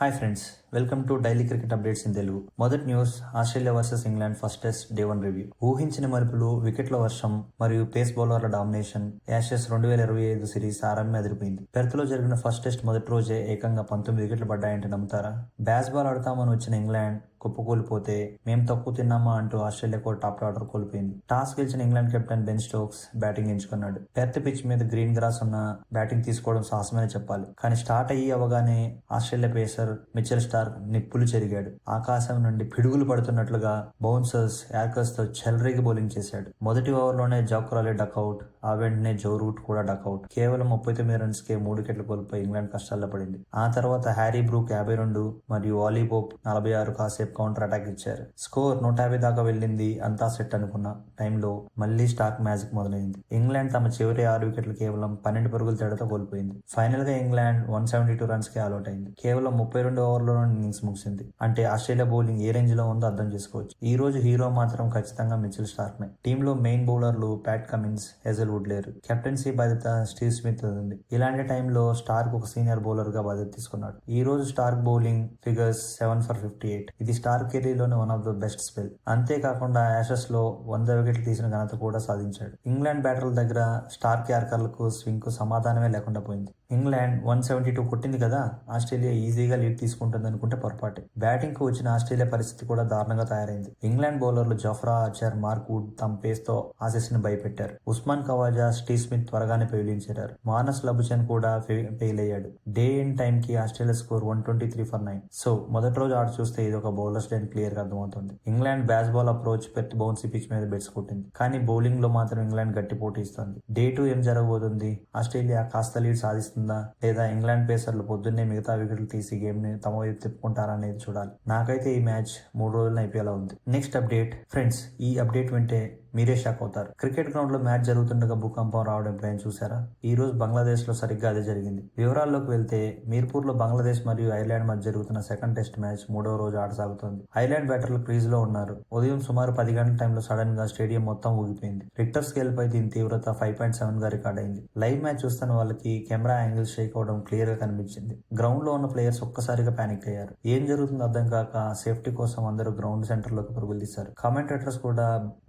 Hi friends, welcome to daily cricket updates in Telugu. మొదటి news, Australia versus England first test day 1 review. ఊహించిన మలుపులు, వికెట్ల వర్షం మరియు పేస్ బౌలర్ల డామినేషన్. యాషెస్ 2025 సిరీస్ ఆరంభం అదిరిపోయింది. పెర్త్లో జరిగిన ఫస్ట్ టెస్ట్ మొదటి రోజే ఏకంగా 19 వికెట్లు పడ్డాయంటే నమ్ముతారా? బ్యాస్ బాల్ ఆడతామని వచ్చిన ఇంగ్లాండ్ కుప్పకూలిపోతే మేం తక్కువ తిన్నామా అంటూ ఆస్ట్రేలియాకు టాప్ ఆర్డర్ కోల్పోయింది. టాస్ గెలిచిన England captain Ben Stokes batting ఎంచుకున్నాడు. పెర్త్ పిచ్ మీద గ్రీన్ గ్రాస్ ఉన్న బ్యాటింగ్ తీసుకోవడం సాహసమని చెప్పాలి. కానీ స్టార్ట్ అయ్యి అవగానే ఆస్ట్రేలియా పేసర్ మిచెల్ స్టార్క్ నిప్పులు చెరిగాడు. ఆకాశం నుండి పిడుగులు పడుతున్నట్లుగా బౌన్సర్స్, యార్కర్స్ తో చెలరేగి బౌలింగ్ చేశాడు. మొదటి ఓవర్లోనే జాక్రాలే డకౌట్, ఆ వెంటనే జో రూట్ కూడా డకౌట్. కేవలం 39 రన్స్ కే 3 వికెట్లు కోల్పోయి ఇంగ్లాండ్ కష్టాల్లో పడింది. ఆ తర్వాత హ్యారీ బ్రూక్ 52 మరియు ఆలీ పోప్ 46 కాసేపు కౌంటర్ అటాక్ ఇచ్చారు. స్కోర్ 150 దాకా వెళ్ళింది. అంతా సెట్ అనుకున్న టైంలో మళ్లీ స్టార్క్ మ్యాజిక్ మొదలైంది. ఇంగ్లాండ్ తమ చివరి 6 వికెట్లు కేవలం 12 పరుగుల తేడాతో కోల్పోయింది. ఫైనల్ గా ఇంగ్లాండ్ 172 రన్స్ కి ఆల్అౌట్ అయింది. కేవలం 32 ఓవర్లలో ఇన్నింగ్స్ ముగిసింది. అంటే ఆస్ట్రేలియా బౌలింగ్ ఏ రేంజ్ లో ఉందో అర్థం చేసుకోవచ్చు. ఈ రోజు హీరో మాత్రం ఖచ్చితంగా మిచెల్ స్టార్క్ నే. టీంలో మెయిన్ బౌలర్లు ప్యాట్ కమిన్స్, హెజల్వుడ్ లేరు. కెప్టెన్సీ బాధ్యత స్టీవ్ స్మిత్ ఉంది. ఇలాంటి టైంలో స్టార్క్ ఒక సీనియర్ బౌలర్ గా బాధ్యత తీసుకున్నాడు. ఈ రోజు స్టార్క్ బౌలింగ్ ఫిగర్స్ 7 for 58. ఇది స్టార్క్ కెరీర్లోనే one of the best spell. అంతేకాకుండా యాషెస్ లో 100 వికెట్లు తీసిన ఘనత కూడా సాధించాడు. ఇంగ్లాండ్ బ్యాటర్ల దగ్గర స్టార్క్ యార్కర్లకు స్వింగ్ కు సమాధానమే లేకుండా పోయింది. ఇంగ్లాండ్ 172 కొట్టింది కదా, ఆస్ట్రేలియా ఈజీగా లీడ్ తీసుకుంటుంది అనుకుంటే పొరపాటే. బ్యాటింగ్ కు వచ్చిన ఆస్ట్రేలియా పరిస్థితి కూడా దారుణంగా తయారైంది. ఇంగ్లాండ్ బౌలర్లు జఫ్రా ఆర్చర్, మార్క్ వుడ్ తమ పేస్ తో ఆసెస్ ని భయపెట్టారు. ఉస్మాన్ ఖవాజా, స్టీవ్ స్మిత్ త్వరగానే పెవిలియన్ చేరారు. మానస్ లబుచన్ కూడా ఫెయిల్ అయ్యాడు. డే ఇన్ టైం కి ఆస్ట్రేలియా స్కోర్ 123 for 9. సో మొదటి రోజు ఆట చూస్తే ఇది ఒక బౌలర్స్ డే క్లియర్ గా అర్థమవుతుంది. England Bazball approach Perth bouncy pitch మీద బెట్స్ కొట్టింది. కానీ బౌలింగ్ లో మాత్రం ఇంగ్లాండ్ గట్టి పోటీ ఇస్తుంది. డే 2 ఏం జరగబోతుంది? ఆస్ట్రేలియా కాస్త లీడ్ సాధిస్తుందా, లేదా ఇంగ్లాండ్ పేసర్లు పొద్దున్నే మిగతా వికెట్లు తీసి గేమ్ ని తమ వైపు తిప్పుకుంటారా అనేది చూడాలి. నాకైతే ఈ మ్యాచ్ 3 రోజులు అయిపోయేలా ఉంది. నెక్స్ట్ అప్డేట్ ఫ్రెండ్స్, ఈ అప్డేట్ వింటే మీరే షాక్ అవుతారు. క్రికెట్ గ్రౌండ్ లో మ్యాచ్ జరుగుతుండగా భూకంపం రావడం ఎప్పుడైనా చూసారా? ఈ రోజు బంగ్లాదేశ్ లో సరిగ్గా అదే జరిగింది. వివరాల్లోకి వెళ్తే మీర్పూర్ లో బంగ్లాదేశ్ మరియు ఐర్లాండ్ మధ్య జరుగుతున్న సెకండ్ టెస్ట్ మ్యాచ్ 3వ రోజు ఆట సాగుతోంది. ఐర్లాండ్ బ్యాటర్లు క్రీజ్ లో ఉన్నారు. ఉదయం సుమారు 10 గంటల టైంలో సడన్ గా స్టేడియం మొత్తం ఊగిపోయింది. రిక్టర్ స్కేల్ పై దీని తీవ్రత 5.7 గా రికార్డ్ అయింది. లైవ్ మ్యాచ్ చూస్తున్న వాళ్ళకి కెమెరా యాంగిల్ షేక్ అవడం క్లియర్ గా కనిపించింది. గ్రౌండ్ లో ఉన్న ప్లేయర్స్ ఒక్కసారిగా పానిక్ అయ్యారు. ఏం జరుగుతుందో అర్థం కాక సేఫ్టీ కోసం అందరూ గ్రౌండ్ సెంటర్ లోకి పరుగులు తీశారు. కామెంటేటర్స్ కూడా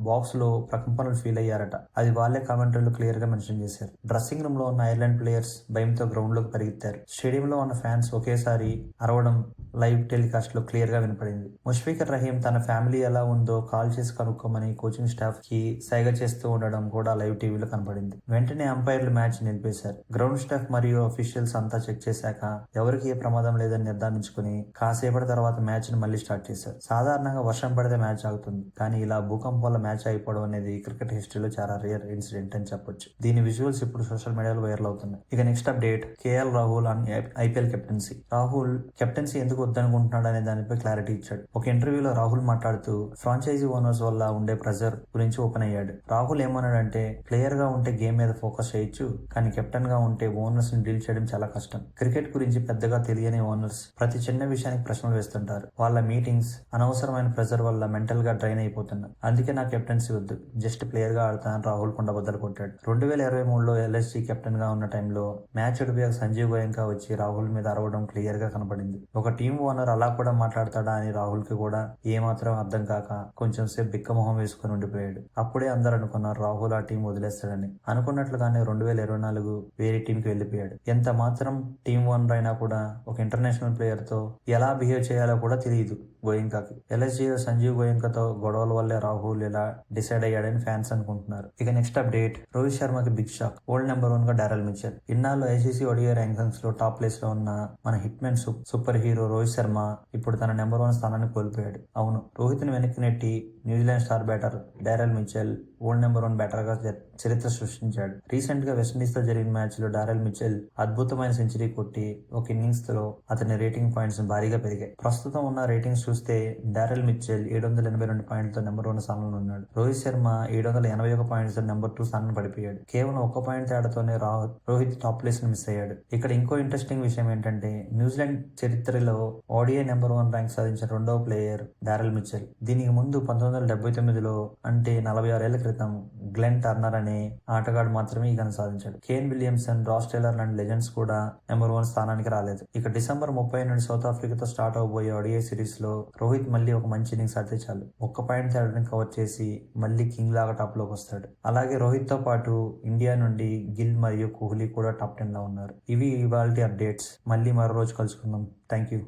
బాక్స్ లో ప్రకంపనలు ఫీల్ అయ్యారట. అది వాళ్ళే కామెంటరీలు క్లియర్ గా మెన్షన్ చేశారు. డ్రెస్సింగ్ రూమ్ లో ఉన్న ఐర్లాండ్ ప్లేయర్స్ భయంతో గ్రౌండ్ లోకి పరిగెత్తారు. స్టేడియం లో ఉన్న ఫ్యాన్స్ ఒకేసారి అరవడం లైవ్ టెలికాస్ట్ లో క్లియర్ గా వినపడింది. ముష్ఫికర్ రహీం తన ఫ్యామిలీ ఎలా ఉందో కాల్ చేసి కనుక్కోమని కోచింగ్ స్టాఫ్ కి సైగ చేస్తూ ఉండడం కూడా లైవ్ టీవీలో కనపడింది. వెంటనే అంపైర్లు మ్యాచ్ నిలిపేశారు. గ్రౌండ్ స్టాఫ్ మరియు అఫీషియల్స్ అంతా చెక్ చేశాక ఎవరికి ఏ ప్రమాదం లేదని నిర్ధారించుకుని కాసేపటి తర్వాత మ్యాచ్ ని మళ్ళీ స్టార్ట్ చేశారు. సాధారణంగా వర్షం పడితే మ్యాచ్ ఆగుతుంది, కానీ ఇలా భూకంపం వల్ల మ్యాచ్ అయిపోవడం అనేది క్రికెట్ హిస్టరీలో చాలా రేర్ ఇన్సిడెంట్ అని చెప్పొచ్చు. దీని విజువల్స్ ఇప్పుడు సోషల్ మీడియాలో వైరల్ అవుతున్నాయి. ఇక next update, KL Rahul on IPL captaincy. Rahul captaincy ఎందుకు వద్దనుకుంటున్నాడు అనే దానిపై క్లారిటీ ఇచ్చాడు. ఒక ఇంటర్వ్యూలో రాహుల్ మాట్లాడుతూ ఫ్రాంచైజీ ఓనర్స్ వల్ల ఉండే ప్రెజర్ గురించి ఓపెన్ అయ్యాడు. రాహుల్ ఏమన్నాడంటే, ప్లేయర్ గా ఉంటే గేమ్ మీద ఫోకస్ చేయొచ్చు, కానీ కెప్టెన్ గా ఉంటే ఓనర్స్ ని డీల్ చేయడం చాలా కష్టం. క్రికెట్ గురించి పెద్దగా తెలియని ఓనర్స్ ప్రతి చిన్న విషయానికి ప్రశ్నలు వేస్తుంటారు. వాళ్ళ మీటింగ్స్ అనవసరమైన ప్రెజర్ వల్ల మెంటల్ గా డ్రైన్ అయిపోతున్నారు. అందుకే నా కెప్టెన్సీ వద్దు, జస్ట్ ప్లేయర్ గా ఆడతానని రాహుల్ కుండబద్దలు కొట్టాడు. 2023లో ఎల్ఎస్జీ కెప్టెన్ గా ఉన్న టైంలో మ్యాచ్ ఓడిపోయాక సంజీవ్ గోయంకా వచ్చి రాహుల్ మీద అరవడం క్లియర్ గా కనపడింది. ఒక టీం ఓనర్ అలా కూడా మాట్లాడతాడా అని రాహుల్ కి కూడా ఏమాత్రం అర్థం కాక కొంచెం సేపు బిక్కమొహం వేసుకుని ఉండిపోయాడు. అప్పుడే అందరు అనుకున్నారు రాహుల్ ఆ టీం వదిలేస్తాడని. అనుకున్నట్లుగానే 2024 వేరే టీం కి వెళ్లిపోయాడు. ఎంత మాత్రం టీం ఓనర్ అయినా కూడా ఒక ఇంటర్నేషనల్ ప్లేయర్ తో ఎలా బిహేవ్ చేయాలో కూడా తెలియదు గోయంకాకి. ఎల్ఎస్జీలో సంజీవ్ గోయంకాతో గొడవల వల్లే రాహుల్ ఇలా డిసైడ్ అయ్యాడని ఫ్యాన్స్ అనుకుంటున్నారు. ఇక నెక్స్ట్ అప్డేట్, రోహిత్ శర్మకి బిగ్ షాక్. వరల్డ్ నెంబర్ 1 గా డారెల్ మిచెల్. ఇన్నాళ్ళు ఐసీసీ ODI ర్యాంకింగ్స్ లో టాప్ ప్లేస్ లో ఉన్న మన hit man super hero Rohit Sharma ఇప్పుడు తన నెంబర్ 1 స్థానాన్ని కోల్పోయాడు. అవును, రోహిత్ ని వెనక్కి నెట్టి New Zealand star batter Daryl Mitchell world number 1 batter గా చరిత్ర సృష్టించాడు. రీసెంట్ గా వెస్టిండీస్ తో జరిగిన మ్యాచ్ లో డారెల్ మిచెల్ అద్భుతమైన సెంచరీ కొట్టి ఒక ఇన్నింగ్స్ లో అతని రేటింగ్ పాయింట్స్ భారీగా పెరిగాయి. ప్రస్తుతం ఉన్న రేటింగ్స్ చూస్తే డారెల్ మిచెల్ 782 పాయింట్లతో నెంబర్ 1 స్థానంలో ఉన్నాడు. రోహిత్ శర్మ 781 పాయింట్స్ తో నెంబర్ 2 స్థానం పడిపోయాడు. కేవలం 1 పాయింట్ తేడాతోనే రోహిత్ టాప్ ప్లేస్ ని మిస్ అయ్యాడు. ఇక్కడ ఇంకో ఇంట్రెస్టింగ్ విషయం ఏంటంటే, న్యూజిలాండ్ చరిత్రలో ODI నెంబర్ 1 ర్యాంక్ సాధించిన 2వ ప్లేయర్ డారెల్ మిచెల్. దీనికి ముందు 1979లో అంటే 46 ఏళ్ల క్రితం క్రితం గ్లెన్ టర్నర్ అనే ఆటగాడు మాత్రమే ఈ ఘనత సాధించాడు. కేన్ విలియమ్సన్, రాస్ టేలర్ లాంటి లెజెండ్స్ కూడా నెంబర్ 1 స్థానానికి రాలేదు. ఇక డిసెంబర్ 30 నుండి సౌత్ ఆఫ్రికాతో స్టార్ట్ అవబోయే ODI సిరీస్ లో రోహిత్ మళ్ళీ ఒక మంచి ఇన్నింగ్స్ ఆడితే చాలు. 1 పాయింట్ తేడాని కవర్ చేసి మళ్ళీ కింగ్ లాగా టాప్ లోకి వస్తాడు. అలాగే రోహిత్ తో పాటు ఇండియా నుండి గిల్ మరియు కోహ్లీ కూడా టాప్ 10 లో ఉన్నారు. ఇవి ఇవాల్టి అప్డేట్స్. మళ్ళీ మరో రోజు కలుసుకుందాం. Thank you.